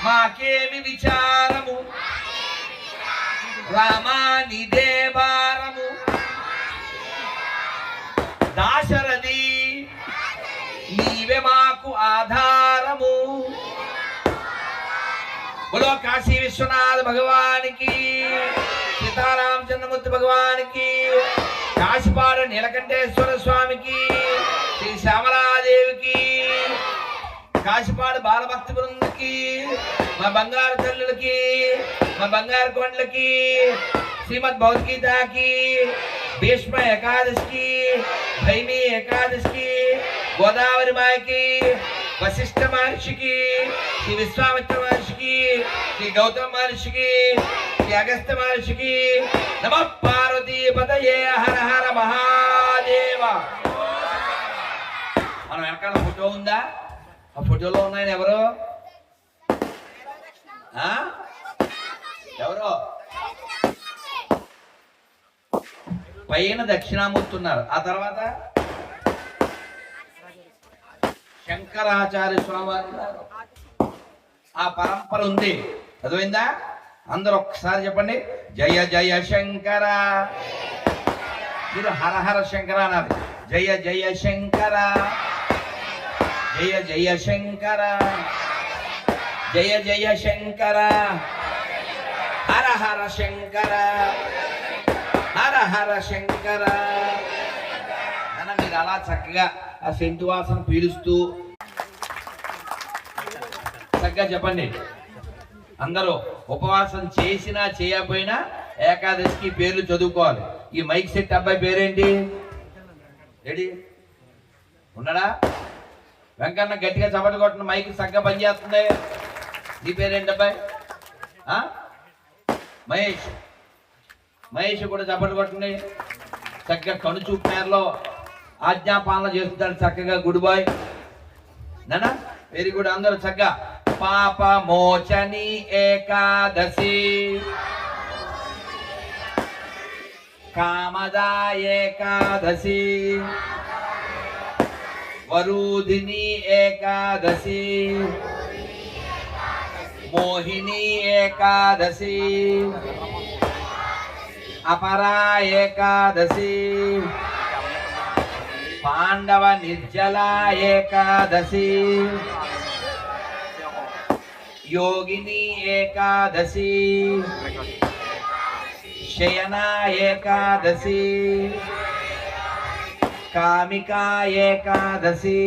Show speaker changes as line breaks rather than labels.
మాకేమి విచారము రామా నిదే భారము దాశరథి నీవే మాకు ఆధారము बोलो काशी विश्वनाथ भगवान की सीताराम चंद्रमूर्ति भगवान की काशीपाड़ नीलकंठेश्वर स्वामी की श्री श्यामलादेवी की काशीपाड़ बाल भक्त वृंद की మా బంగారు తల్లులకి మా బంగారు కొండలకి శ్రీమద్ భగవద్గీతకి భీష్మ ఏకాదశికి భైమి ఏకాదశికి గోదావరి మాయకి वशिष्ठ महर्षि की श्री विश्वामित्र महर्षि की श्री गौतम महर्षि की श्री अगस्त्य महर्षि की नमः पार्वती पतये हर हर महादेव మనం వెనకాల ఫోటో ఉందా ఆ ఫోటోలో ఉన్నాయని ఎవరు ఎవరు పైన దక్షిణామూర్తి ఉన్నారు ఆ తర్వాత శంకరాచార్య స్వామి ఆ పరంపర ఉంది అర్థమైందా అందరూ ఒక్కసారి చెప్పండి జయ జయ శంకర మీరు హర హర శంకర అన్నారు జయ జయ శంకర జయ జయ శంకర జయ జయ శంకర హర హర శంకర హర హర శంకర అన్న మీరు అలా చక్కగా ఆ సెంటు వాసన పీలుస్తూ చక్కగా చెప్పండి అందరూ ఉపవాసం చేసినా చేయకపోయినా ఏకాదశికి పేర్లు చదువుకోవాలి ఈ మైక్ సెట్ అబ్బాయి పేరేంటి రెడీ ఉన్నాడా వెంకన్న గట్టిగా చప్పట్లు కొట్టిన మైక్ చక్కగా పనిచేస్తుంది నీ పేరేంటి అబ్బాయి మహేష్ మహేష్ కూడా చప్పట్లు కొట్టండి చక్కగా కనుచూపు పేర్లో ఆజ్ఞాపాలన చేస్తున్నాడు చక్కగా గుడ్ బాయ్ నానా వెరీ గుడ్ అందరూ చక్కగా పాప మోచని ఏకాదశి కామదా ఏకాదశి వరుధిని ఏకాదశి మోహిని ఏకాదశి అపరా ఏకాదశి పాండవ నిర్జల ఏకాదశి యోగిని ఏకాదశి శయన ఏకాదశి కామికా ఏకాదశి